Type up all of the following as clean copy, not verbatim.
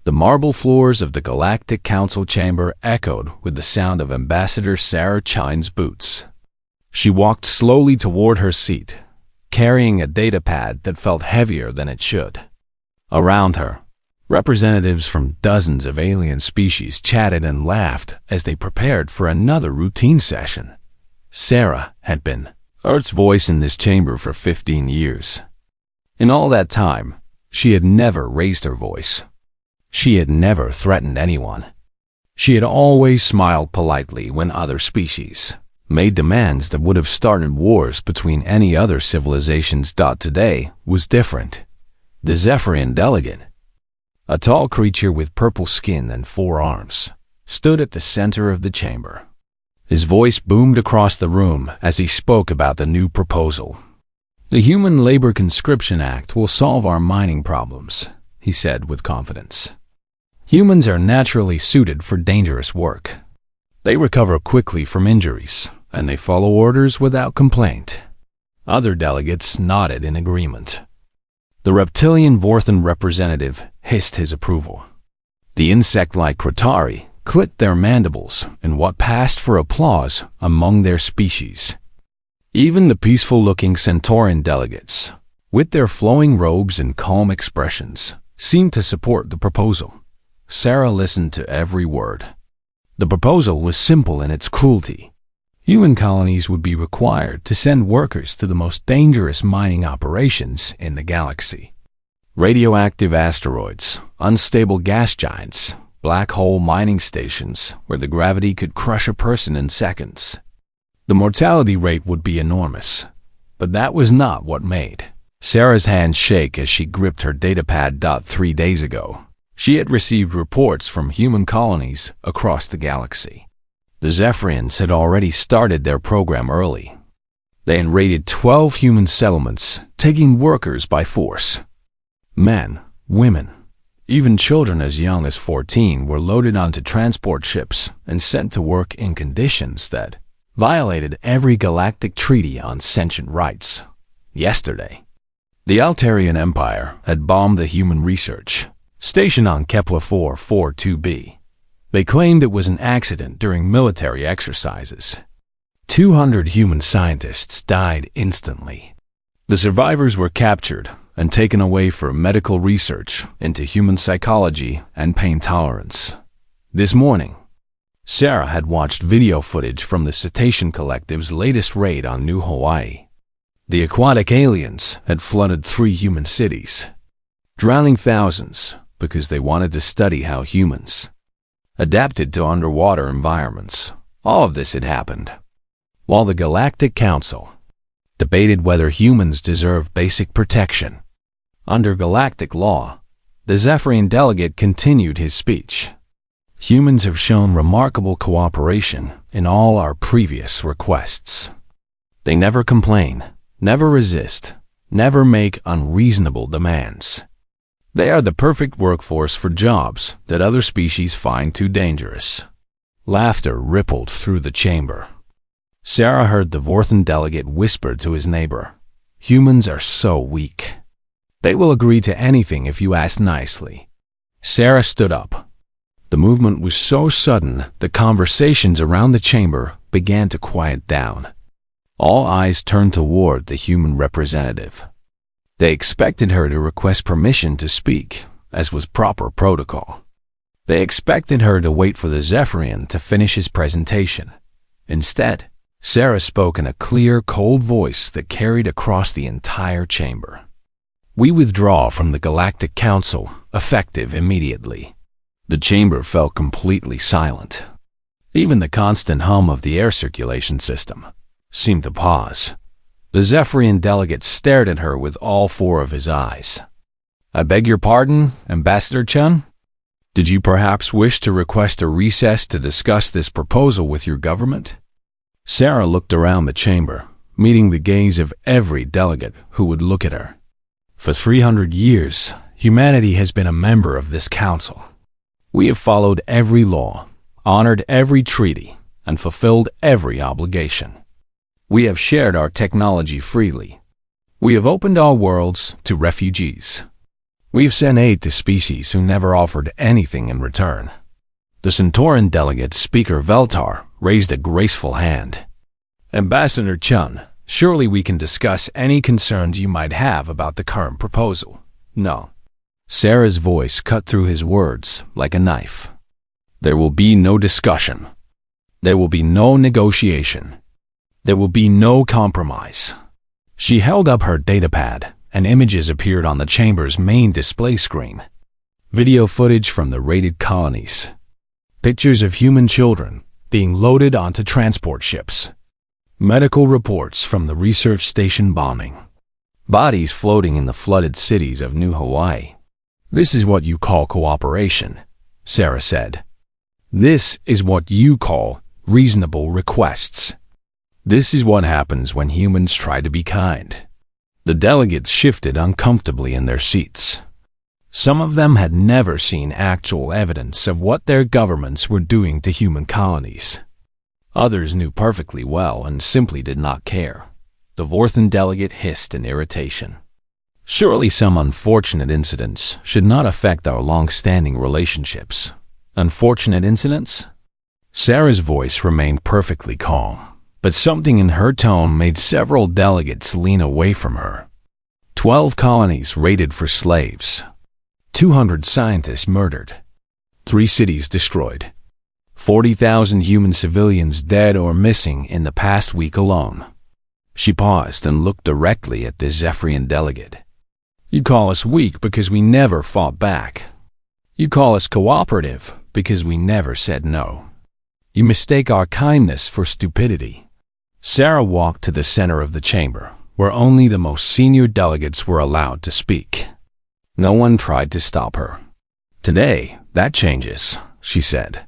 The marble floors of the Galactic Council chamber echoed with the sound of Ambassador Sarah Chine's boots. She walked slowly toward her seat, carrying a datapad that felt heavier than it should. Around her, representatives from dozens of alien species chatted and laughed as they prepared for another routine session. Sarah had been Earth's voice in this chamber for 15 years. In all that time, she had never raised her voice. She had never threatened anyone. She had always smiled politely when other species made demands that would have started wars between any other civilizations. Today was different. The Zephyrian delegate, a tall creature with purple skin and 4 arms, stood at the center of the chamber. His voice boomed across the room as he spoke about the new proposal. "The Human Labor Conscription Act will solve our mining problems," he said with confidence. "Humans are naturally suited for dangerous work. They recover quickly from injuries, and they follow orders without complaint." Other delegates nodded in agreement. The reptilian Vorthan representative hissed his approval. The insect-like Kratari clicked their mandibles in what passed for applause among their species. Even the peaceful-looking Centaurian delegates, with their flowing robes and calm expressions, seemed to support the proposal. Sarah listened to every word. The proposal was simple in its cruelty. Human colonies would be required to send workers to the most dangerous mining operations in the galaxy. Radioactive asteroids, unstable gas giants, black hole mining stations where the gravity could crush a person in seconds. The mortality rate would be enormous, but that was not what made Sarah's hand shake as she gripped her datapad. 3 days ago, she had received reports from human colonies across the galaxy. The Zephyrians had already started their program early. They had raided 12 human settlements, taking workers by force. Men, women, even children as young as 14 were loaded onto transport ships and sent to work in conditions that violated every galactic treaty on sentient rights. Yesterday, the Altarian Empire had bombed the human research station on Kepler 442b. They claimed it was an accident during military exercises. 200 human scientists died instantly. The survivors were captured and taken away for medical research into human psychology and pain tolerance. This morning, Sarah had watched video footage from the Cetacean Collective's latest raid on New Hawaii. The aquatic aliens had flooded 3 human cities, drowning thousands because they wanted to study how humans adapted to underwater environments. All of this had happened while the Galactic Council debated whether humans deserve basic protection. Under galactic law, the Zephyrian delegate continued his speech. "Humans have shown remarkable cooperation in all our previous requests. They never complain, never resist, never make unreasonable demands. They are the perfect workforce for jobs that other species find too dangerous." Laughter rippled through the chamber. Sarah heard the Vorthan delegate whisper to his neighbor, "Humans are so weak. They will agree to anything if you ask nicely." Sarah stood up. The movement was so sudden that conversations around the chamber began to quiet down. All eyes turned toward the human representative. They expected her to request permission to speak, as was proper protocol. They expected her to wait for the Zephyrian to finish his presentation. Instead, Sarah spoke in a clear, cold voice that carried across the entire chamber. "We withdraw from the Galactic Council, effective immediately." The chamber fell completely silent. Even the constant hum of the air circulation system seemed to pause. The Zephyrian delegate stared at her with all 4 of his eyes. "I beg your pardon, Ambassador Chun? Did you perhaps wish to request a recess to discuss this proposal with your government?" Sarah looked around the chamber, meeting the gaze of every delegate who would look at her. For 300 years, humanity has been a member of this council. We have followed every law, honored every treaty, and fulfilled every obligation. We have shared our technology freely. We have opened our worlds to refugees. We've sent aid to species who never offered anything in return. The Centauran delegate, Speaker Veltar, raised a graceful hand. Ambassador Chun, surely we can discuss any concerns you might have about the current proposal. No. Sarah's voice cut through his words like a knife. There will be no discussion. There will be no negotiation. There will be no compromise. She held up her datapad, and images appeared on the chamber's main display screen. Video footage from the raided colonies. Pictures of human children being loaded onto transport ships. Medical reports from the research station bombing. Bodies floating in the flooded cities of New Hawaii. This is what you call cooperation, Sarah said. This is what you call reasonable requests. This is what happens when humans try to be kind. The delegates shifted uncomfortably in their seats. Some of them had never seen actual evidence of what their governments were doing to human colonies. Others knew perfectly well and simply did not care. The Vorthan delegate hissed in irritation. Surely some unfortunate incidents should not affect our long-standing relationships. Unfortunate incidents? Sarah's voice remained perfectly calm, but something in her tone made several delegates lean away from her. 12 colonies raided for slaves. 200 scientists murdered. 3 cities destroyed. 40,000 human civilians dead or missing in the past week alone. She paused and looked directly at the Zephyrian delegate. You call us weak because we never fought back. You call us cooperative because we never said no. You mistake our kindness for stupidity. Sarah walked to the center of the chamber, where only the most senior delegates were allowed to speak. No one tried to stop her. Today, that changes, she said.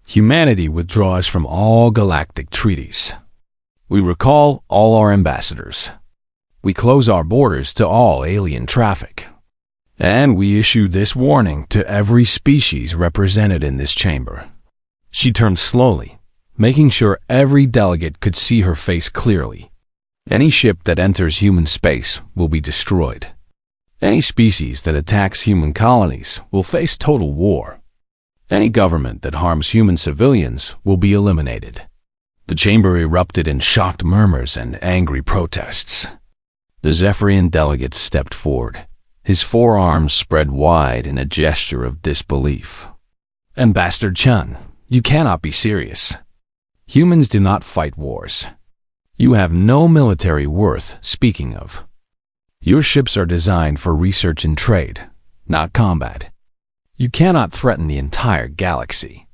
Humanity withdraws from all galactic treaties. We recall all our ambassadors. We close our borders to all alien traffic. And we issue this warning to every species represented in this chamber. She turned slowly, making sure every delegate could see her face clearly. Any ship that enters human space will be destroyed. Any species that attacks human colonies will face total war. Any government that harms human civilians will be eliminated. The chamber erupted in shocked murmurs and angry protests. The Zephyrian delegate stepped forward, his forearms spread wide in a gesture of disbelief. Ambassador Chun, you cannot be serious. Humans do not fight wars. You have no military worth speaking of. Your ships are designed for research and trade, not combat. You cannot threaten the entire galaxy.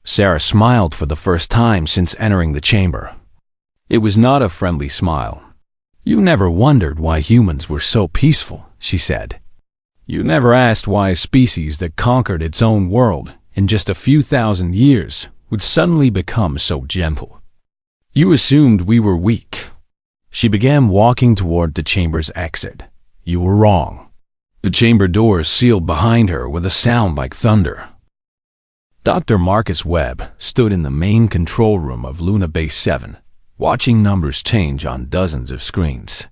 Sarah smiled for the first time since entering the chamber. It was not a friendly smile. You never wondered why humans were so peaceful, she said. You never asked why a species that conquered its own world in just a few thousand years would suddenly become so gentle. You assumed we were weak. She began walking toward the chamber's exit. You were wrong. The chamber doors sealed behind her with a sound like thunder. Dr. Marcus Webb stood in the main control room of Luna Base 7, watching numbers change on dozens of screens.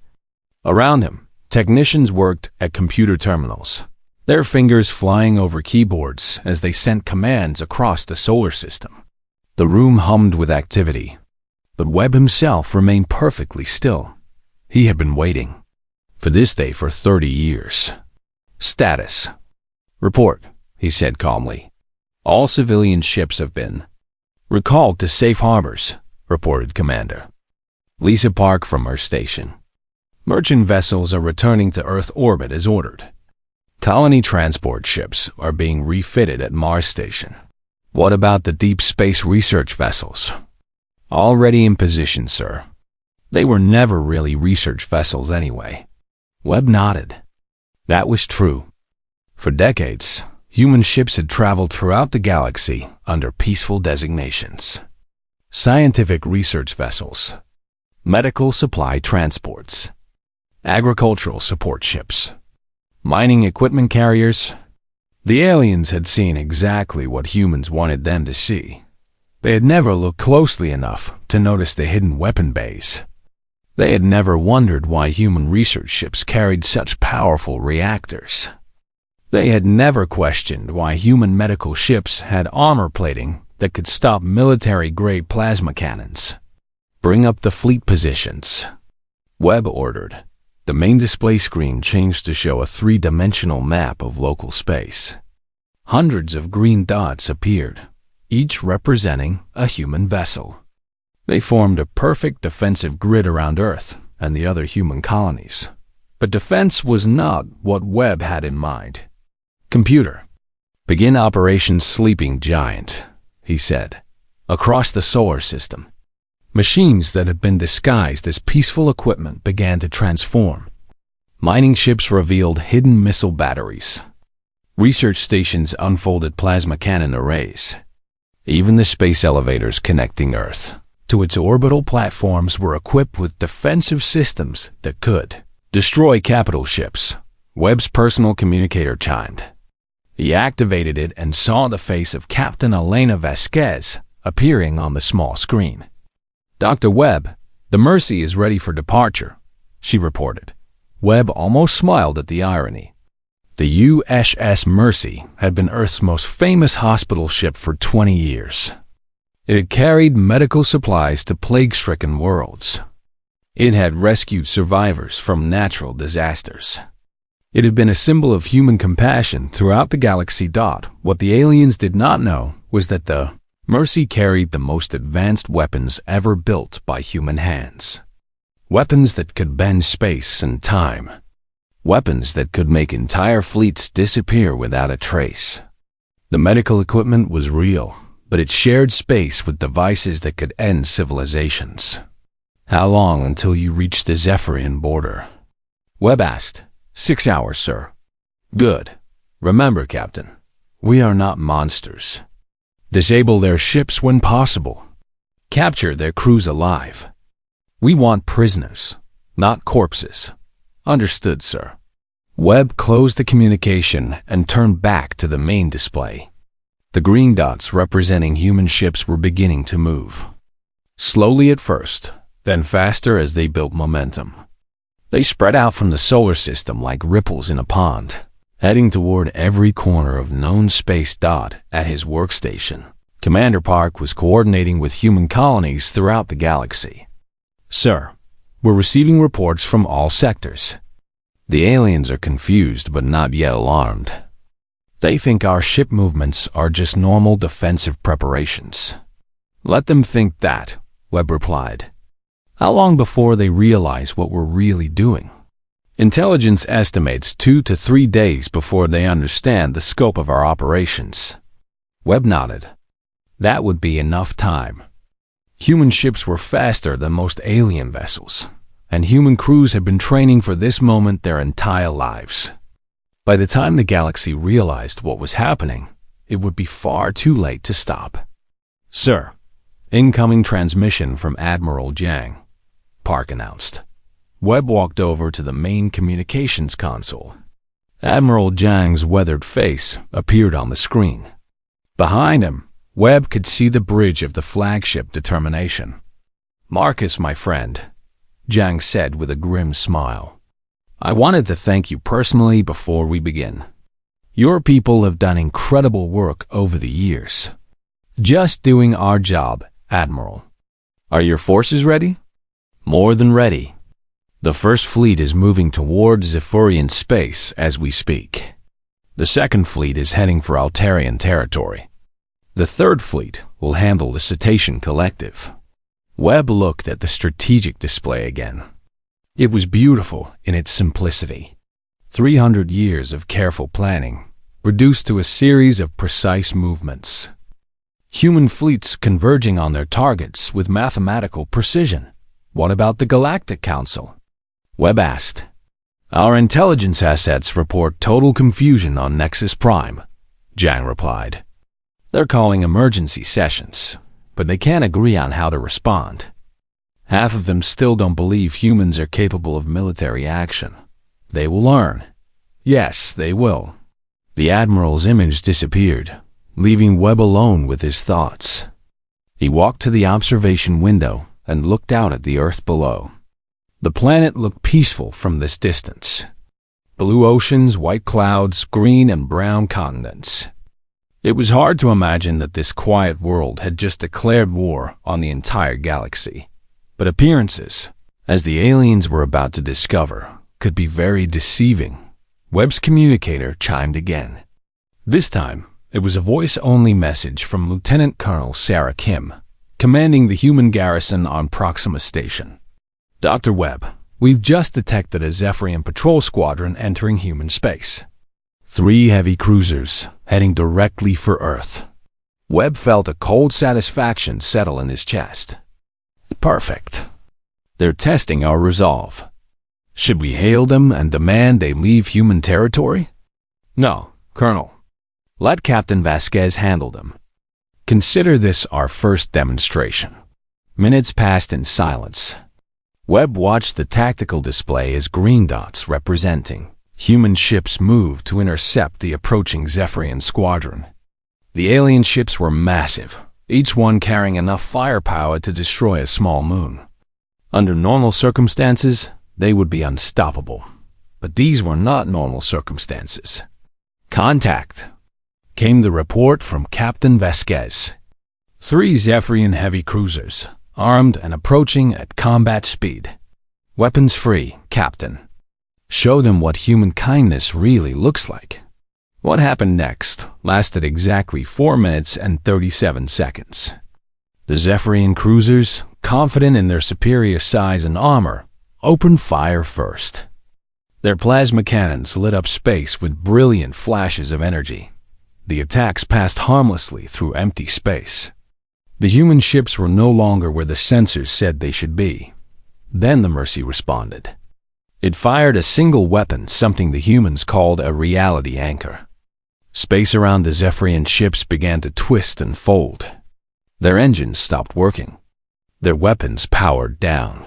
Around him, technicians worked at computer terminals, their fingers flying over keyboards as they sent commands across the solar system. The room hummed with activity, but Webb himself remained perfectly still. He had been waiting for this day for 30 years. Status. Report, he said calmly. All civilian ships have been recalled to safe harbors, reported Commander Lisa Park from her station. Merchant vessels are returning to Earth orbit as ordered. Colony transport ships are being refitted at Mars Station. What about the deep space research vessels? Already in position, sir. They were never really research vessels anyway. Webb nodded. That was true. For decades, human ships had traveled throughout the galaxy under peaceful designations. Scientific research vessels, medical supply transports, agricultural support ships, mining equipment carriers. The aliens had seen exactly what humans wanted them to see. They had never looked closely enough to notice the hidden weapon bays. They had never wondered why human research ships carried such powerful reactors. They had never questioned why human medical ships had armor plating that could stop military-grade plasma cannons. "Bring up the fleet positions," Webb ordered. The main display screen changed to show a three-dimensional map of local space. Hundreds of green dots appeared, each representing a human vessel. They formed a perfect defensive grid around Earth and the other human colonies. But defense was not what Webb had in mind. "Computer, begin Operation Sleeping Giant," he said. Across the solar system, machines that had been disguised as peaceful equipment began to transform. Mining ships revealed hidden missile batteries. Research stations unfolded plasma cannon arrays. Even the space elevators connecting Earth to its orbital platforms were equipped with defensive systems that could destroy capital ships. Webb's personal communicator chimed. He activated it and saw the face of Captain Elena Vasquez appearing on the small screen. "Dr. Webb, the Mercy is ready for departure," she reported. Webb almost smiled at the irony. The USS Mercy had been Earth's most famous hospital ship for 20 years. It had carried medical supplies to plague-stricken worlds. It had rescued survivors from natural disasters. It had been a symbol of human compassion throughout the galaxy. What the aliens did not know was that the Mercy carried the most advanced weapons ever built by human hands. Weapons that could bend space and time. Weapons that could make entire fleets disappear without a trace. The medical equipment was real, but it shared space with devices that could end civilizations. "How long until you reach the Zephyrian border?" Webb asked. 6 hours, sir." "Good. Remember, Captain, we are not monsters. Disable their ships when possible. Capture their crews alive. We want prisoners, not corpses." "Understood, sir." Webb closed the communication and turned back to the main display. The green dots representing human ships were beginning to move. Slowly at first, then faster as they built momentum. They spread out from the solar system like ripples in a pond, heading toward every corner of known space. At his workstation, Commander Park was coordinating with human colonies throughout the galaxy. "Sir, we're receiving reports from all sectors. The aliens are confused but not yet alarmed. They think our ship movements are just normal defensive preparations." "Let them think that," Webb replied. "How long before they realize what we're really doing?" "Intelligence estimates 2 to 3 days before they understand the scope of our operations." Webb nodded. That would be enough time. Human ships were faster than most alien vessels, and human crews had been training for this moment their entire lives. By the time the galaxy realized what was happening, it would be far too late to stop. "Sir, incoming transmission from Admiral Jiang," Park announced. Webb walked over to the main communications console. Admiral Jiang's weathered face appeared on the screen. Behind him, Webb could see the bridge of the flagship Determination. "Marcus, my friend," Jiang said with a grim smile. "I wanted to thank you personally before we begin. Your people have done incredible work over the years." "Just doing our job, Admiral." "Are your forces ready?" "More than ready. The First Fleet is moving toward Zephyrian space as we speak. The Second Fleet is heading for Altarian territory. The Third Fleet will handle the Cetacean Collective." Webb looked at the strategic display again. It was beautiful in its simplicity. 300 years of careful planning, reduced to a series of precise movements. Human fleets converging on their targets with mathematical precision. "What about the Galactic Council?" Webb asked. "Our intelligence assets report total confusion on Nexus Prime," Jiang replied. "They're calling emergency sessions, but they can't agree on how to respond. Half of them still don't believe humans are capable of military action. They will learn. Yes, they will." The Admiral's image disappeared, leaving Webb alone with his thoughts. He walked to the observation window and looked out at the Earth below. The planet looked peaceful from this distance. blue oceans, white clouds, green and brown continents. It was hard to imagine that this quiet world had just declared war on the entire galaxy. But appearances, as the aliens were about to discover, could be very deceiving. Webb's communicator chimed again. This time, it was a voice-only message from Lieutenant Colonel Sarah Kim, commanding the human garrison on Proxima Station. Dr. Webb, we've just detected a Zephyrian patrol squadron entering human space. 3 heavy cruisers heading directly for Earth. Webb felt a cold satisfaction settle in his chest. Perfect. They're testing our resolve. Should we hail them and demand they leave human territory? No, Colonel. Let Captain Vasquez handle them. Consider this our first demonstration. Minutes passed in silence. Webb watched the tactical display as green dots representing human ships moved to intercept the approaching Zephyrian squadron. The alien ships were massive, each one carrying enough firepower to destroy a small moon. Under normal circumstances, they would be unstoppable. But these were not normal circumstances. Contact, came the report from Captain Vasquez. 3 Zephyrian heavy cruisers, armed and approaching at combat speed. Weapons free, Captain. Show them what human kindness really looks like. What happened next lasted exactly 4 minutes and 37 seconds. The Zephyrian cruisers, confident in their superior size and armor, opened fire first. Their plasma cannons lit up space with brilliant flashes of energy. The attacks passed harmlessly through empty space. The human ships were no longer where the sensors said they should be. Then the Mercy responded. It fired a single weapon, something the humans called a reality anchor. Space around the Zephyrian ships began to twist and fold. Their engines stopped working. Their weapons powered down.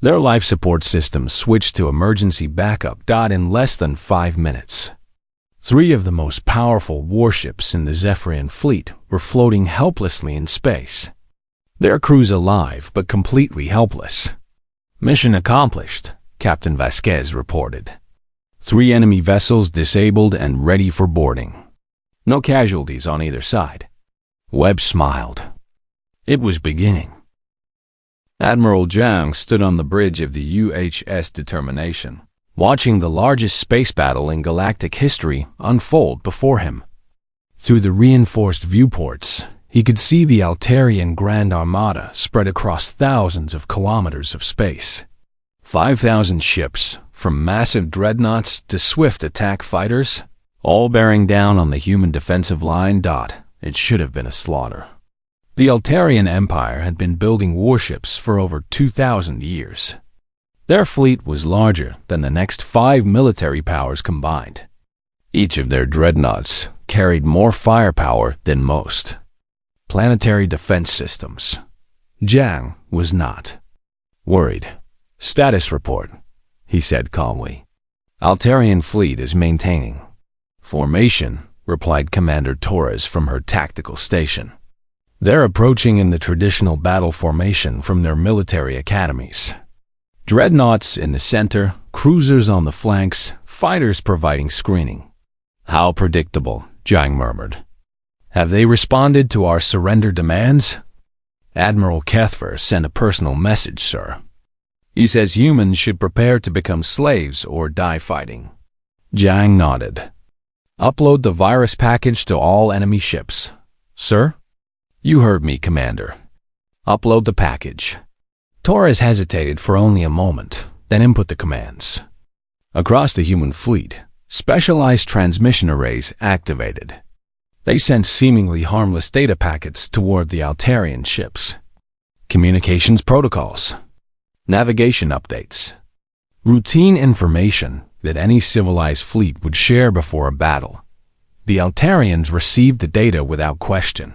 Their life support systems switched to emergency backup. In less than 5 minutes. 3 of the most powerful warships in the Zephyrian fleet were floating helplessly in space. Their crews alive but completely helpless. Mission accomplished, Captain Vasquez reported. 3 enemy vessels disabled and ready for boarding. No casualties on either side. Webb smiled. It was beginning. Admiral Zhang stood on the bridge of the UHS Determination, watching the largest space battle in galactic history unfold before him. Through the reinforced viewports, he could see the Altarian Grand Armada spread across thousands of kilometers of space. 5,000 ships, from massive dreadnoughts to swift attack fighters, all bearing down on the human defensive line. It should have been a slaughter. The Altarian Empire had been building warships for over 2,000 years. Their fleet was larger than the next 5 military powers combined. Each of their dreadnoughts carried more firepower than most planetary defense systems. Zhang was not worried. Status report, he said calmly. Altarian fleet is maintaining formation, replied Commander Torres from her tactical station. They're approaching in the traditional battle formation from their military academies. Dreadnoughts in the center, cruisers on the flanks, fighters providing screening. How predictable, Zhang murmured. Have they responded to our surrender demands? Admiral Kethver sent a personal message, sir. He says humans should prepare to become slaves or die fighting. Zhang nodded. Upload the virus package to all enemy ships. Sir? You heard me, Commander. Upload the package. Torres hesitated for only a moment, then input the commands. Across the human fleet, specialized transmission arrays activated. They sent seemingly harmless data packets toward the Altarian ships. Communications protocols. Navigation updates. Routine information that any civilized fleet would share before a battle. The Altarians received the data without question.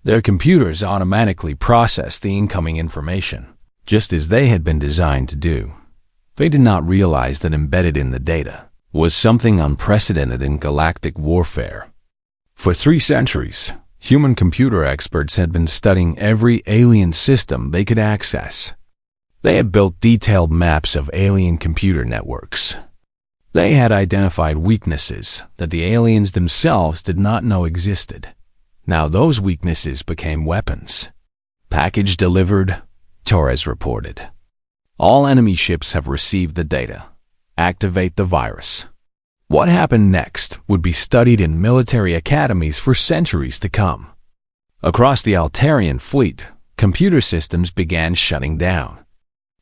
Their computers automatically processed the incoming information, just as they had been designed to do. They did not realize that embedded in the data was something unprecedented in galactic warfare. For 3 centuries, human computer experts had been studying every alien system they could access. They had built detailed maps of alien computer networks. They had identified weaknesses that the aliens themselves did not know existed. Now those weaknesses became weapons. Package delivered, Torres reported. All enemy ships have received the data. Activate the virus. What happened next would be studied in military academies for centuries to come. Across the Altarian fleet, computer systems began shutting down.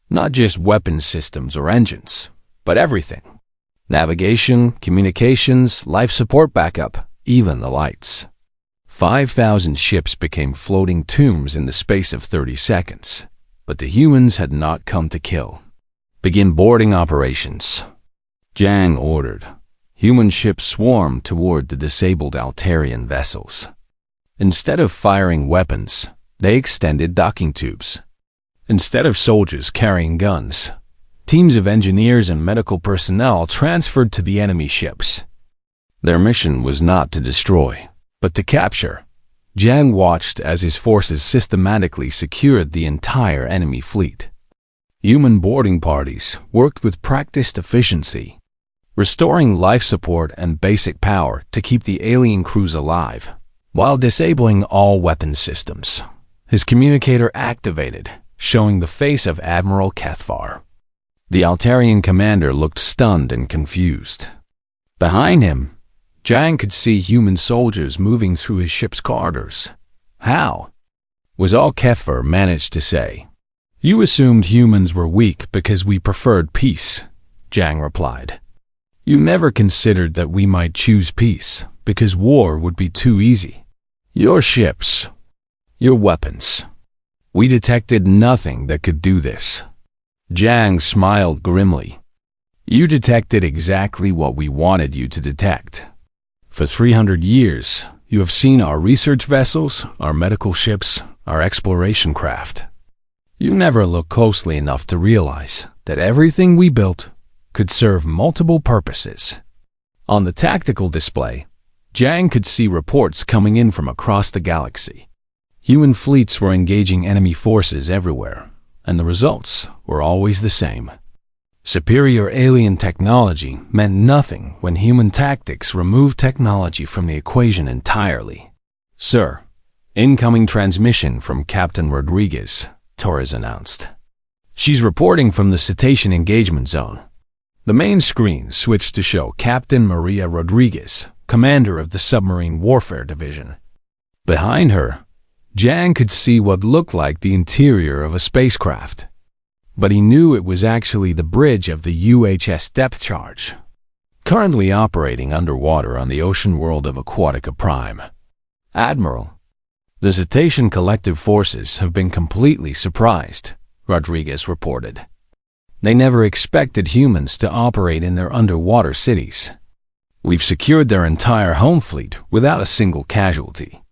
Not just weapon systems or engines, but everything. Navigation, communications, life support backup, even the lights. 5,000 ships became floating tombs in the space of 30 seconds. But the humans had not come to kill. Begin boarding operations. Jang ordered. Human ships swarmed toward the disabled Altarian vessels. Instead of firing weapons, they extended docking tubes. Instead of soldiers carrying guns, teams of engineers and medical personnel transferred to the enemy ships. Their mission was not to destroy, but to capture. Jang watched as his forces systematically secured the entire enemy fleet. Human boarding parties worked with practiced efficiency, restoring life support and basic power to keep the alien crews alive, while disabling all weapon systems. His communicator activated, showing the face of Admiral Kethvar. The Altarian commander looked stunned and confused. Behind him, Jang could see human soldiers moving through his ship's corridors. How? Was all Kethvar managed to say. You assumed humans were weak because we preferred peace, Jang replied. You never considered that we might choose peace because war would be too easy. Your ships, your weapons. We detected nothing that could do this. Jang smiled grimly. You detected exactly what we wanted you to detect. For 300 years, you have seen our research vessels, our medical ships, our exploration craft. You never looked closely enough to realize that everything we built could serve multiple purposes. On the tactical display, Jang could see reports coming in from across the galaxy. Human fleets were engaging enemy forces everywhere, and the results were always the same. Superior alien technology meant nothing when human tactics removed technology from the equation entirely. Sir, incoming transmission from Captain Rodriguez, Torres announced. She's reporting from the cetacean engagement zone. The main screen switched to show Captain Maria Rodriguez, commander of the Submarine Warfare Division. Behind her, Jang could see what looked like the interior of a spacecraft. But he knew it was actually the bridge of the UHS depth charge, currently operating underwater on the ocean world of Aquatica Prime. Admiral, the cetacean collective forces have been completely surprised, Rodriguez reported. They never expected humans to operate in their underwater cities. We've secured their entire home fleet without a single casualty.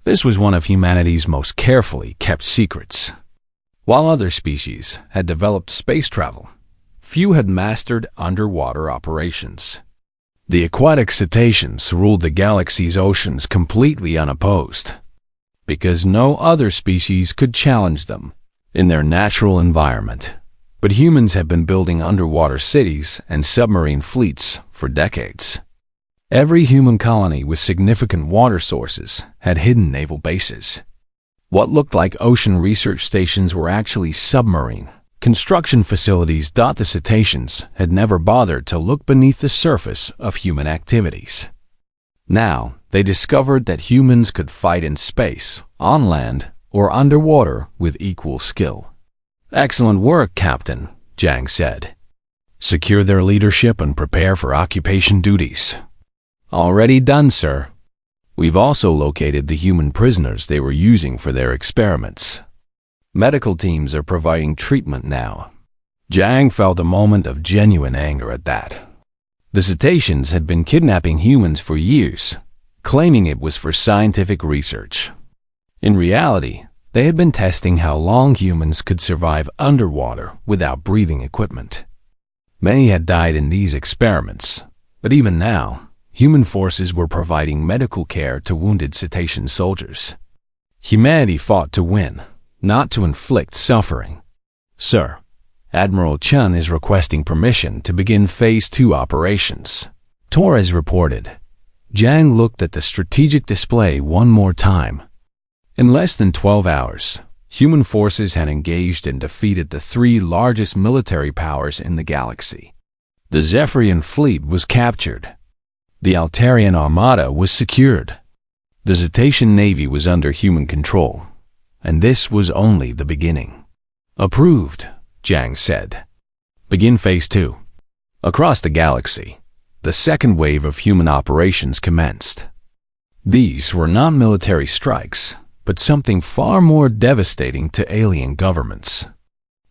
This was one of humanity's most carefully kept secrets. While other species had developed space travel, few had mastered underwater operations. The aquatic cetaceans ruled the galaxy's oceans completely unopposed, because no other species could challenge them in their natural environment. But humans have been building underwater cities and submarine fleets for decades. Every human colony with significant water sources had hidden naval bases. What looked like ocean research stations were actually submarine construction facilities. The cetaceans had never bothered to look beneath the surface of human activities. Now, they discovered that humans could fight in space, on land, or underwater with equal skill. Excellent work, Captain, Jang said. Secure their leadership and prepare for occupation duties. Already done, sir. We've also located the human prisoners they were using for their experiments. Medical teams are providing treatment now. Jang felt a moment of genuine anger at that. The cetaceans had been kidnapping humans for years, claiming it was for scientific research. In reality, they had been testing how long humans could survive underwater without breathing equipment. Many had died in these experiments, but even now, human forces were providing medical care to wounded cetacean soldiers. Humanity fought to win, not to inflict suffering. Sir, Admiral Chun is requesting permission to begin Phase 2 operations. Torres reported. Jiang looked at the strategic display one more time. In less than 12 hours, human forces had engaged and defeated the 3 largest military powers in the galaxy. The Zephyrian fleet was captured. The Altarian armada was secured. The Cetacean Navy was under human control. And this was only the beginning. Approved, Jiang said. Begin Phase 2. Across the galaxy, the second wave of human operations commenced. These were not military strikes, but something far more devastating to alien governments.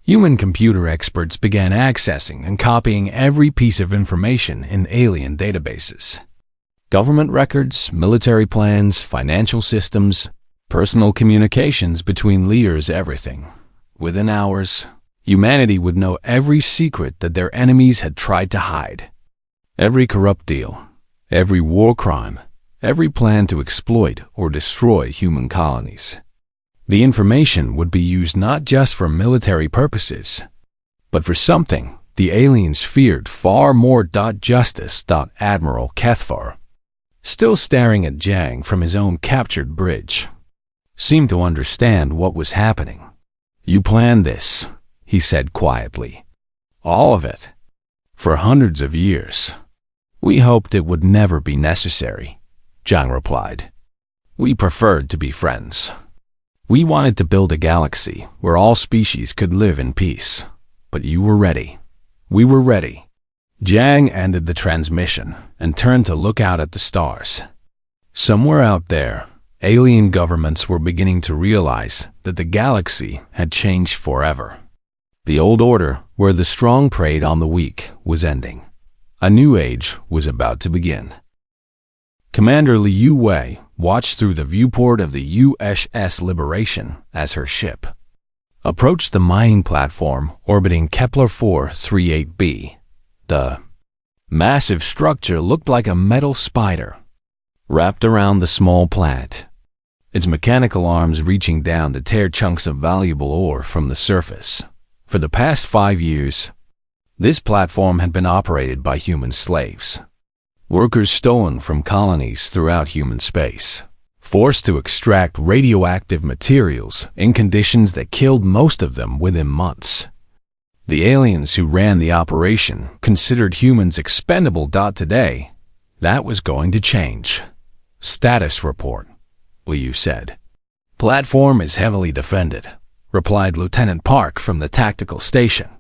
Human computer experts began accessing and copying every piece of information in alien databases. Government records, military plans, financial systems, personal communications between leaders, everything. Within hours, humanity would know every secret that their enemies had tried to hide. Every corrupt deal, every war crime, every plan to exploit or destroy human colonies. The information would be used not just for military purposes, but for something the aliens feared far more. Justice. Admiral Kethvar, still staring at Jiang from his own captured bridge, seemed to understand what was happening. You planned this, he said quietly. All of it. For hundreds of years. We hoped it would never be necessary, Jiang replied. We preferred to be friends. We wanted to build a galaxy where all species could live in peace. But you were ready. We were ready. Jiang ended the transmission and turned to look out at the stars. Somewhere out there, alien governments were beginning to realize that the galaxy had changed forever. The old order, where the strong preyed on the weak, was ending. A new age was about to begin. Commander Liu Wei watched through the viewport of the USS Liberation as her ship approached the mining platform orbiting Kepler 438b. The massive structure looked like a metal spider wrapped around the small planet, its mechanical arms reaching down to tear chunks of valuable ore from the surface. For the past 5 years, this platform had been operated by human slaves, workers stolen from colonies throughout human space, forced to extract radioactive materials in conditions that killed most of them within months. The aliens who ran the operation considered humans expendable. Today, that was going to change. Status report, Liu said. Platform is heavily defended, replied Lieutenant Park from the tactical station.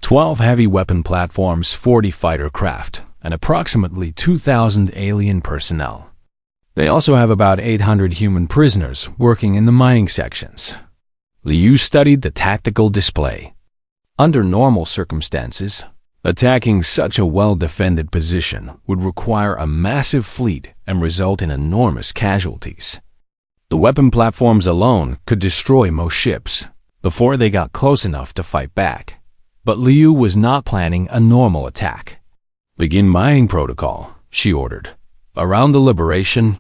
12 heavy weapon platforms, 40 fighter craft, and approximately 2,000 alien personnel. They also have about 800 human prisoners working in the mining sections. Liu studied the tactical display. Under normal circumstances, attacking such a well-defended position would require a massive fleet and result in enormous casualties. The weapon platforms alone could destroy most ships before they got close enough to fight back. But Liu was not planning a normal attack. Begin mining protocol, she ordered. Around the Liberation,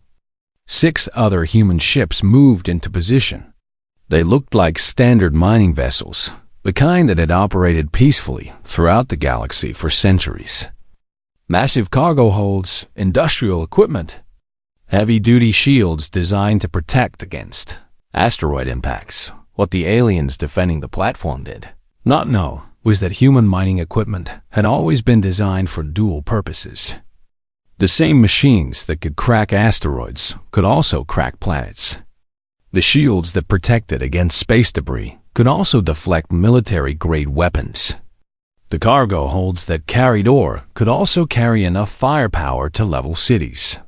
6 other human ships moved into position. They looked like standard mining vessels, the kind that had operated peacefully throughout the galaxy for centuries. Massive cargo holds, industrial equipment, heavy-duty shields designed to protect against asteroid impacts. What the aliens defending the platform did not know was that human mining equipment had always been designed for dual purposes. The same machines that could crack asteroids could also crack planets. The shields that protected against space debris could also deflect military-grade weapons. The cargo holds that carried ore could also carry enough firepower to level cities.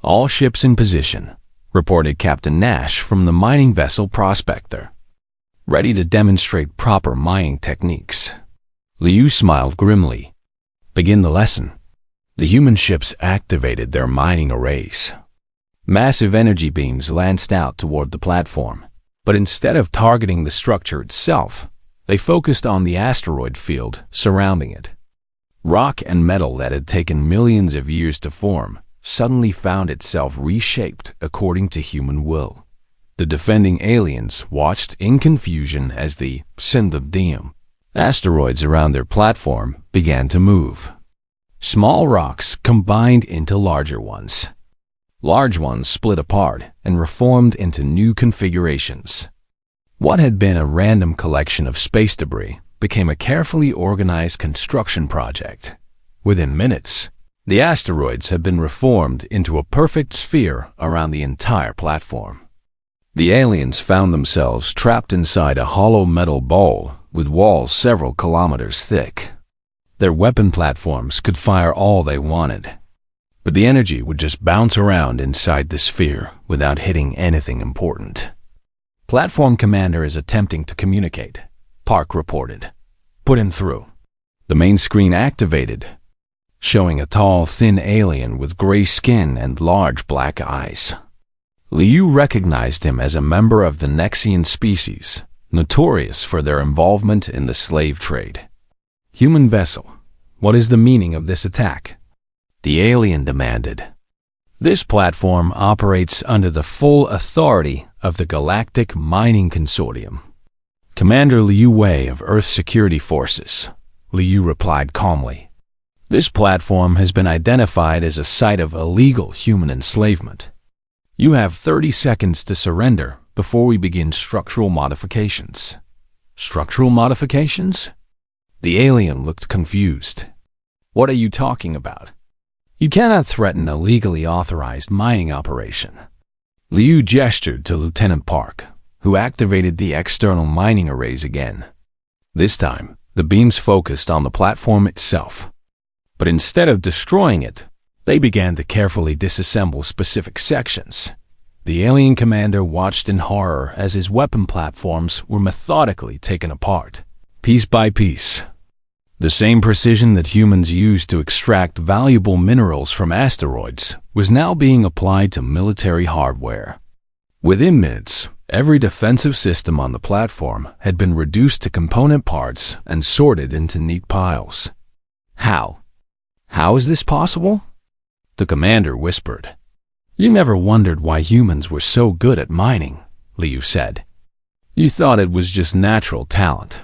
All ships in position, reported Captain Nash from the mining vessel Prospector, ready to demonstrate proper mining techniques. Liu smiled grimly. Begin the lesson. The human ships activated their mining arrays. Massive energy beams lanced out toward the platform, but instead of targeting the structure itself, they focused on the asteroid field surrounding it. Rock and metal that had taken millions of years to form suddenly found itself reshaped according to human will. The defending aliens watched in confusion as the Synth of Diem Asteroids around their platform began to move. Small rocks combined into larger ones. Large ones split apart and reformed into new configurations. What had been a random collection of space debris became a carefully organized construction project. Within minutes, the asteroids had been reformed into a perfect sphere around the entire platform. The aliens found themselves trapped inside a hollow metal bowl with walls several kilometers thick. Their weapon platforms could fire all they wanted, but the energy would just bounce around inside the sphere without hitting anything important. Platform commander is attempting to communicate, Park reported. Put him through. The main screen activated, showing a tall, thin alien with gray skin and large black eyes. Liu recognized him as a member of the Nexian species, notorious for their involvement in the slave trade. Human vessel, what is the meaning of this attack? The alien demanded. This platform operates under the full authority of the Galactic Mining Consortium. Commander Liu Wei of Earth Security Forces, Liu replied calmly. This platform has been identified as a site of illegal human enslavement. You have 30 seconds to surrender before we begin structural modifications. Structural modifications? The alien looked confused. What are you talking about? You cannot threaten a legally authorized mining operation. Liu gestured to Lieutenant Park, who activated the external mining arrays again. This time, the beams focused on the platform itself. But instead of destroying it, they began to carefully disassemble specific sections. The alien commander watched in horror as his weapon platforms were methodically taken apart, piece by piece. The same precision that humans use to extract valuable minerals from asteroids was now being applied to military hardware. Within minutes, every defensive system on the platform had been reduced to component parts and sorted into neat piles. How? How is this possible? The commander whispered. You never wondered why humans were so good at mining, Liu said. You thought it was just natural talent.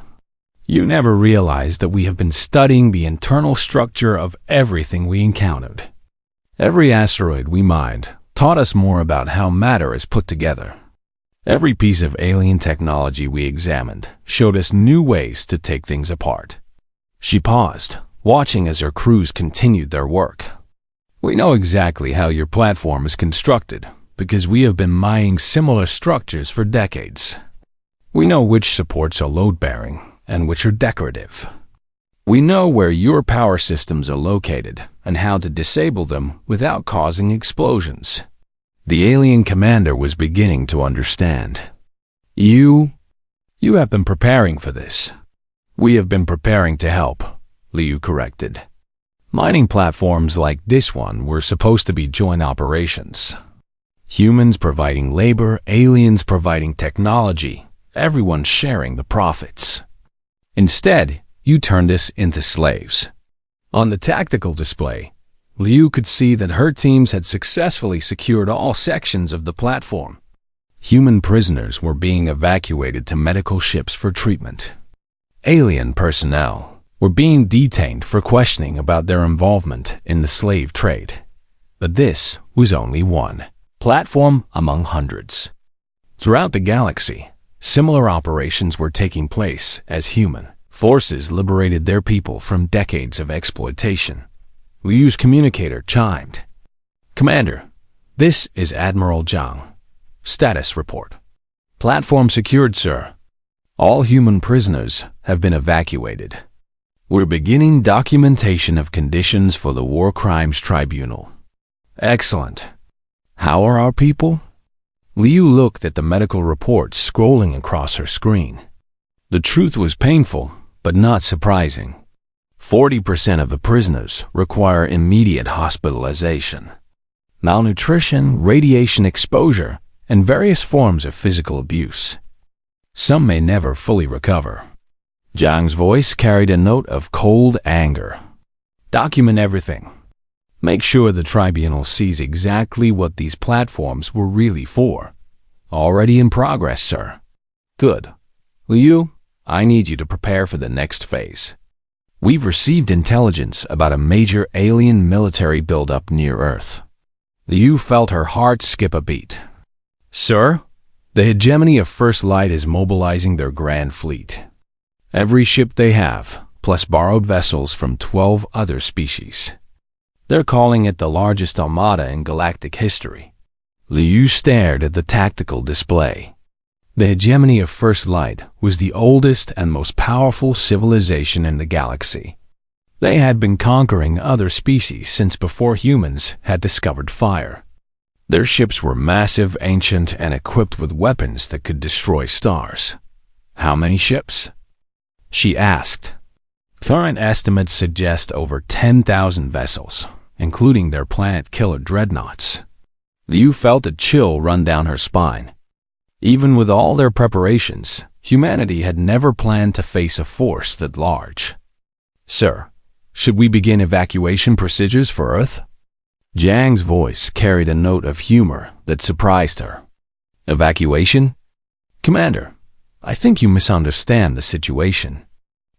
You never realized that we have been studying the internal structure of everything we encountered. Every asteroid we mined taught us more about how matter is put together. Every piece of alien technology we examined showed us new ways to take things apart. She paused, watching as her crews continued their work. We know exactly how your platform is constructed because we have been mining similar structures for decades. We know which supports are load-bearing and which are decorative. We know where your power systems are located and how to disable them without causing explosions. The alien commander was beginning to understand. You have been preparing for this. We have been preparing to help, Liu corrected. Mining platforms like this one were supposed to be joint operations. Humans providing labor, aliens providing technology, everyone sharing the profits. Instead, you turned us into slaves. On the tactical display, Liu could see that her teams had successfully secured all sections of the platform. Human prisoners were being evacuated to medical ships for treatment. Alien personnel were being detained for questioning about their involvement in the slave trade. But this was only one platform among hundreds. Throughout the galaxy, similar operations were taking place as human forces liberated their people from decades of exploitation. Liu's communicator chimed. Commander, this is Admiral Zhang. Status report. Platform secured, sir. All human prisoners have been evacuated. We're beginning documentation of conditions for the War Crimes Tribunal. Excellent. How are our people? Liu looked at the medical reports scrolling across her screen. The truth was painful, but not surprising. 40% of the prisoners require immediate hospitalization. Malnutrition, radiation exposure, and various forms of physical abuse. Some may never fully recover. Zhang's voice carried a note of cold anger. Document everything. Make sure the tribunal sees exactly what these platforms were really for. Already in progress, sir. Good. Liu, I need you to prepare for the next phase. We've received intelligence about a major alien military buildup near Earth. Liu felt her heart skip a beat. Sir, the hegemony of First Light is mobilizing their grand fleet. Every ship they have, plus borrowed vessels from 12 other species. They're calling it the largest armada in galactic history. Liu stared at the tactical display. The hegemony of First Light was the oldest and most powerful civilization in the galaxy. They had been conquering other species since before humans had discovered fire. Their ships were massive, ancient, and equipped with weapons that could destroy stars. How many ships? She asked. Current estimates suggest over 10,000 vessels, including their planet-killer dreadnoughts. Liu felt a chill run down her spine. Even with all their preparations, humanity had never planned to face a force that large. Sir, should we begin evacuation procedures for Earth? Zhang's voice carried a note of humor that surprised her. Evacuation? Commander, I think you misunderstand the situation.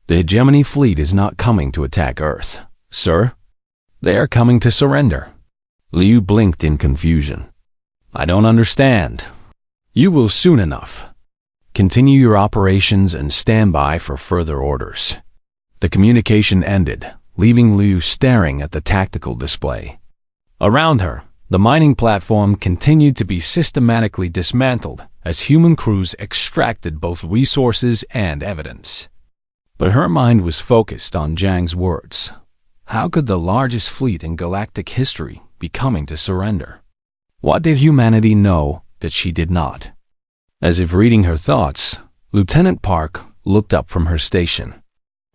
The hegemony fleet is not coming to attack Earth, sir. They are coming to surrender. Liu blinked in confusion. I don't understand. You will soon enough. Continue your operations and stand by for further orders. The communication ended, leaving Liu staring at the tactical display. Around her, the mining platform continued to be systematically dismantled as human crews extracted both resources and evidence. But her mind was focused on Zhang's words. How could the largest fleet in galactic history be coming to surrender? What did humanity know that she did not? As if reading her thoughts, Lieutenant Park looked up from her station.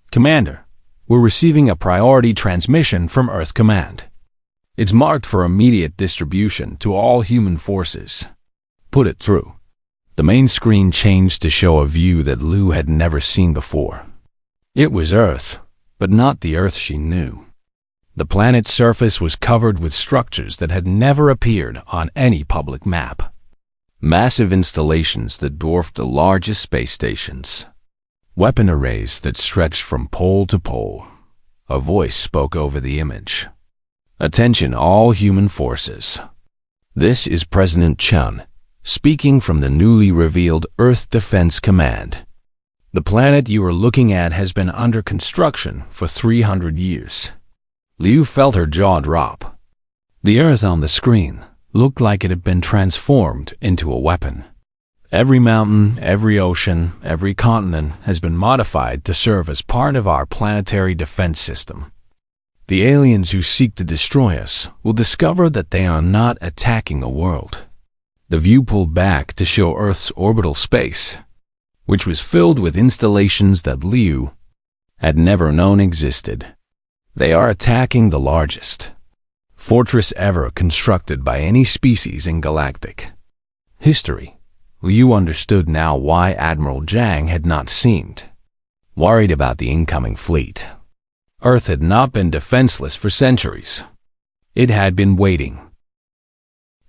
Commander, we're receiving a priority transmission from Earth Command. It's marked for immediate distribution to all human forces. Put it through. The main screen changed to show a view that Liu had never seen before. It was Earth, but not the Earth she knew. The planet's surface was covered with structures that had never appeared on any public map. Massive installations that dwarfed the largest space stations. Weapon arrays that stretched from pole to pole. A voice spoke over the image. Attention all human forces. This is President Chun, speaking from the newly revealed Earth Defense Command. The planet you are looking at has been under construction for 300 years. Liu felt her jaw drop. The Earth on the screen looked like it had been transformed into a weapon. Every mountain, every ocean, every continent has been modified to serve as part of our planetary defense system. The aliens who seek to destroy us will discover that they are not attacking a world. The view pulled back to show Earth's orbital space, which was filled with installations that Liu had never known existed. They are attacking the largest fortress ever constructed by any species in galactic history. Liu understood now why Admiral Zhang had not seemed worried about the incoming fleet. Earth had not been defenseless for centuries. It had been waiting.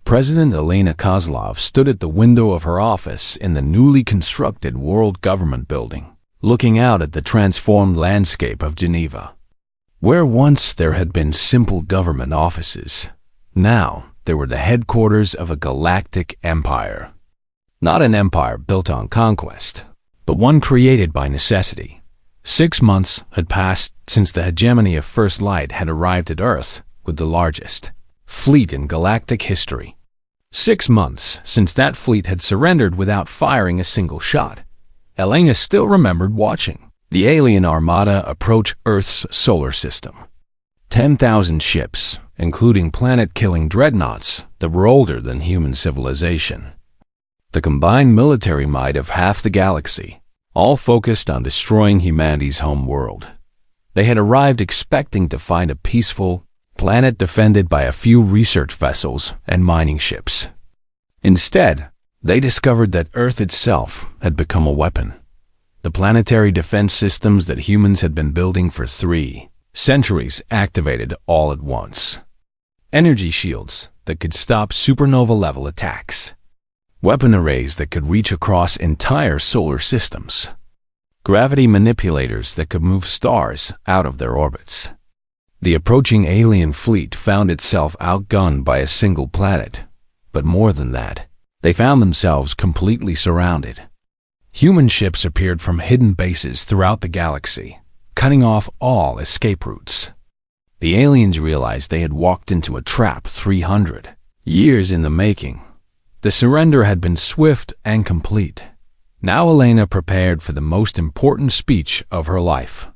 President Elena Kozlov stood at the window of her office in the newly constructed World Government Building, looking out at the transformed landscape of Geneva. Where once there had been simple government offices, now there were the headquarters of a galactic empire. Not an empire built on conquest, but one created by necessity. 6 months had passed since the hegemony of First Light had arrived at Earth with the largest fleet in galactic history. 6 months since that fleet had surrendered without firing a single shot. Elena still remembered watching the alien armada approach Earth's solar system. 10,000 ships, including planet-killing dreadnoughts that were older than human civilization. The combined military might of half the galaxy, all focused on destroying humanity's home world. They had arrived expecting to find a peaceful planet defended by a few research vessels and mining ships. Instead, they discovered that Earth itself had become a weapon. The planetary defense systems that humans had been building for 3 centuries activated all at once. Energy shields that could stop supernova-level attacks. Weapon arrays that could reach across entire solar systems. gravity manipulators that could move stars out of their orbits. The approaching alien fleet found itself outgunned by a single planet, but more than that, they found themselves completely surrounded. Human ships appeared from hidden bases throughout the galaxy, cutting off all escape routes. The aliens realized they had walked into a trap 300 years in the making. The surrender had been swift and complete. Now Elena prepared for the most important speech of her life.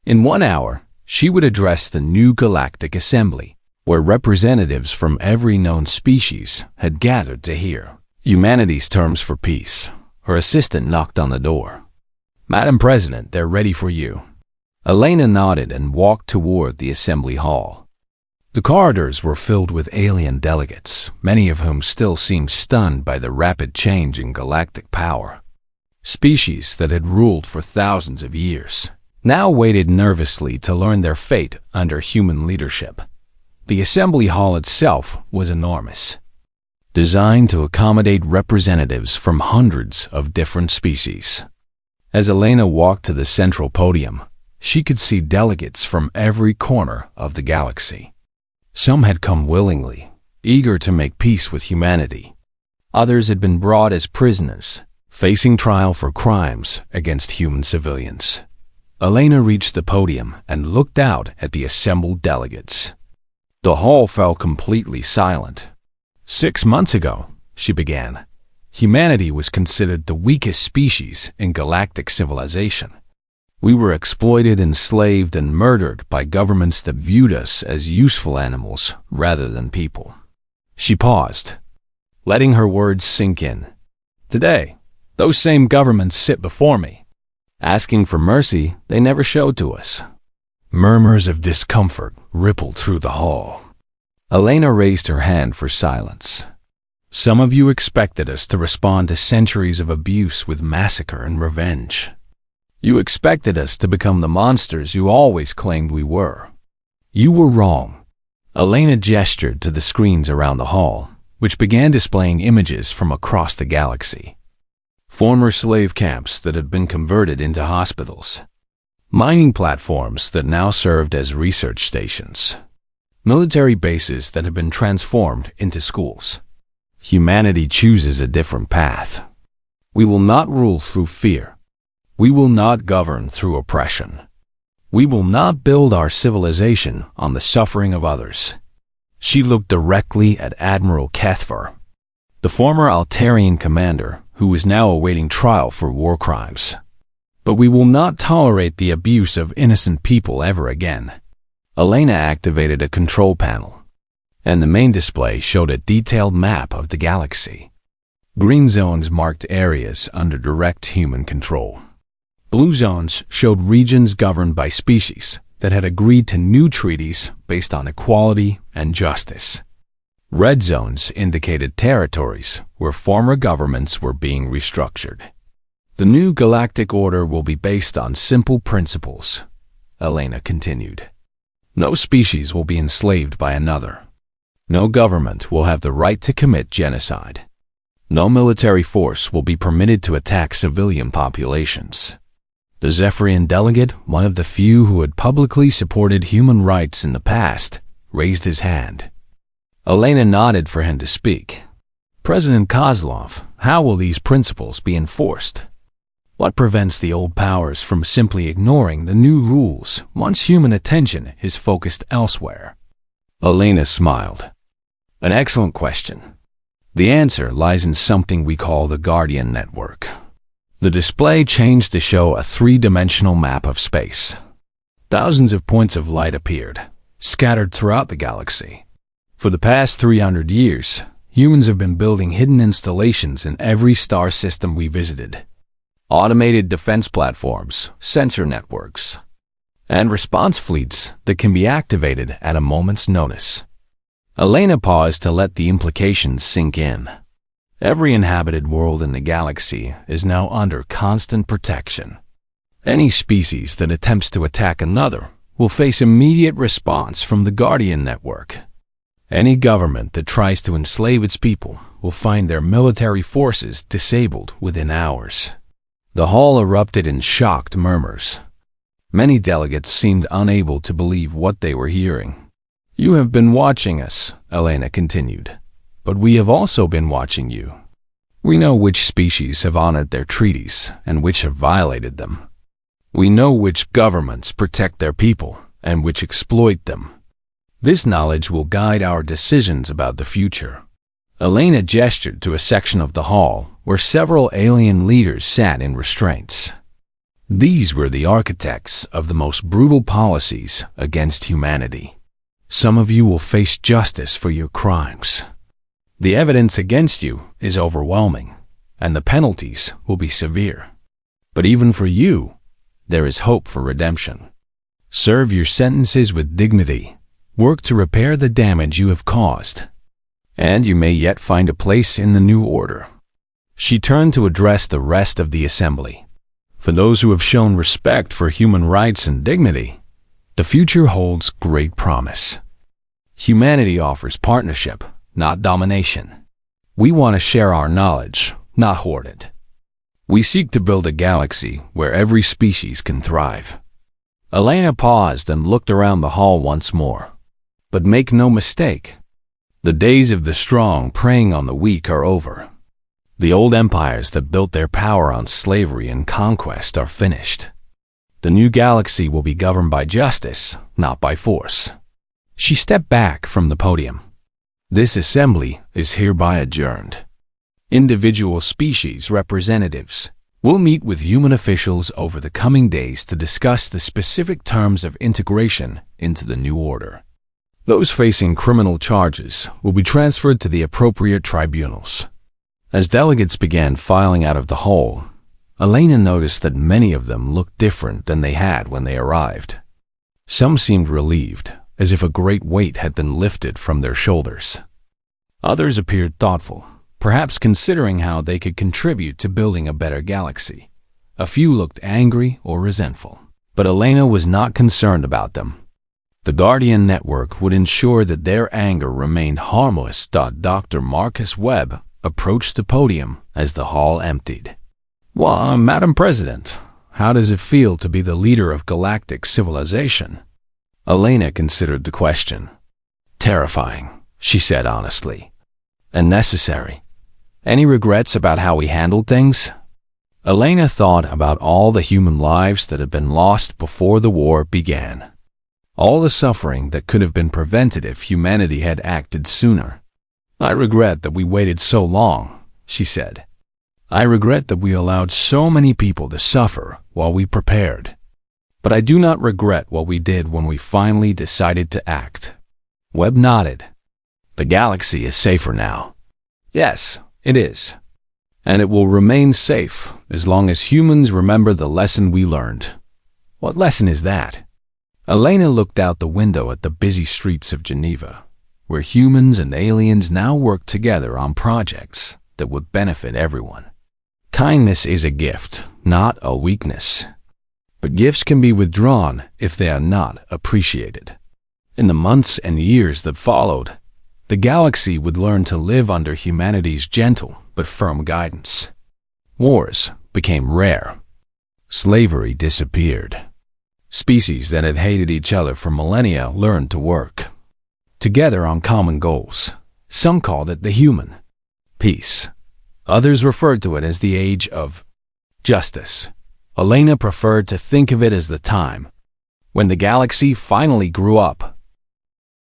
In 1 hour, she would address the new Galactic Assembly, where representatives from every known species had gathered to hear humanity's terms for peace. Her assistant knocked on the door. "Madam President, they're ready for you." Elena nodded and walked toward the assembly hall. The corridors were filled with alien delegates, many of whom still seemed stunned by the rapid change in galactic power. Species that had ruled for thousands of years now waited nervously to learn their fate under human leadership. The assembly hall itself was enormous, designed to accommodate representatives from hundreds of different species. As Elena walked to the central podium, she could see delegates from every corner of the galaxy. Some had come willingly, eager to make peace with humanity. Others had been brought as prisoners, facing trial for crimes against human civilians. Elena reached the podium and looked out at the assembled delegates. The hall fell completely silent. 6 months ago, she began, humanity was considered the weakest species in galactic civilization. We were exploited, enslaved, and murdered by governments that viewed us as useful animals rather than people. She paused, letting her words sink in. Today, those same governments sit before me. Asking for mercy they never showed to us. Murmurs of discomfort rippled through the hall. Elena raised her hand for silence. Some of you expected us to respond to centuries of abuse with massacre and revenge. You expected us to become the monsters you always claimed we were. You were wrong. Elena gestured to the screens around the hall, which began displaying images from across the galaxy. Former slave camps that had been converted into hospitals. Mining platforms that now served as research stations. Military bases that had been transformed into schools. Humanity chooses a different path. We will not rule through fear. We will not govern through oppression. We will not build our civilization on the suffering of others. She looked directly at Admiral Kethver, the former Altarian commander who was now awaiting trial for war crimes. But we will not tolerate the abuse of innocent people ever again. Elena activated a control panel, and the main display showed a detailed map of the galaxy. Green zones marked areas under direct human control. Blue zones showed regions governed by species that had agreed to new treaties based on equality and justice. Red zones indicated territories where former governments were being restructured. The new galactic order will be based on simple principles, Elena continued. No species will be enslaved by another. No government will have the right to commit genocide. No military force will be permitted to attack civilian populations. The Zephyrian delegate, one of the few who had publicly supported human rights in the past, raised his hand. Elena nodded for him to speak. President Kozlov, how will these principles be enforced? What prevents the old powers from simply ignoring the new rules once human attention is focused elsewhere? Elena smiled. An excellent question. The answer lies in something we call the Guardian Network. The display changed to show a three-dimensional map of space. Thousands of points of light appeared, scattered throughout the galaxy. For the past 300 years, humans have been building hidden installations in every star system we visited. Automated defense platforms, sensor networks, and response fleets that can be activated at a moment's notice. Elena paused to let the implications sink in. Every inhabited world in the galaxy is now under constant protection. Any species that attempts to attack another will face immediate response from the Guardian Network. Any government that tries to enslave its people will find their military forces disabled within hours. The hall erupted in shocked murmurs. Many delegates seemed unable to believe what they were hearing. "You have been watching us," Elena continued, "but we have also been watching you. We know which species have honored their treaties and which have violated them. We know which governments protect their people and which exploit them. This knowledge will guide our decisions about the future." Elena gestured to a section of the hall where several alien leaders sat in restraints. These were the architects of the most brutal policies against humanity. "Some of you will face justice for your crimes. The evidence against you is overwhelming, and the penalties will be severe. But even for you, there is hope for redemption. Serve your sentences with dignity. Work to repair the damage you have caused, and you may yet find a place in the new order." She turned to address the rest of the assembly. "For those who have shown respect for human rights and dignity, the future holds great promise. Humanity offers partnership, not domination. We want to share our knowledge, not hoard it. We seek to build a galaxy where every species can thrive." Elena paused and looked around the hall once more. "But make no mistake, the days of the strong preying on the weak are over. The old empires that built their power on slavery and conquest are finished. The new galaxy will be governed by justice, not by force." She stepped back from the podium. "This assembly is hereby adjourned. Individual species representatives will meet with human officials over the coming days to discuss the specific terms of integration into the new order. Those facing criminal charges will be transferred to the appropriate tribunals." As delegates began filing out of the hall, Elena noticed that many of them looked different than they had when they arrived. Some seemed relieved, as if a great weight had been lifted from their shoulders. Others appeared thoughtful, perhaps considering how they could contribute to building a better galaxy. A few looked angry or resentful, but Elena was not concerned about them. The Guardian Network would ensure that their anger remained harmless. Dr. Marcus Webb approached the podium as the hall emptied. "Well, Madam President, how does it feel to be the leader of galactic civilization?" Elena considered the question. "Terrifying," she said honestly. "And necessary. Any regrets about how we handled things?" Elena thought about all the human lives that had been lost before the war began. All the suffering that could have been prevented if humanity had acted sooner. "I regret that we waited so long," she said. "I regret that we allowed so many people to suffer while we prepared. But I do not regret what we did when we finally decided to act." Webb nodded. "The galaxy is safer now." "Yes, it is. And it will remain safe as long as humans remember the lesson we learned." "What lesson is that?" Elena looked out the window at the busy streets of Geneva, where humans and aliens now work together on projects that would benefit everyone. Kindness is a gift, not a weakness. But gifts can be withdrawn if they are not appreciated. In the months and years that followed, the galaxy would learn to live under humanity's gentle but firm guidance. Wars became rare. Slavery disappeared. Species that had hated each other for millennia learned to work together on common goals. Some called it the human peace. Others referred to it as the age of justice. Elena preferred to think of it as the time when the galaxy finally grew up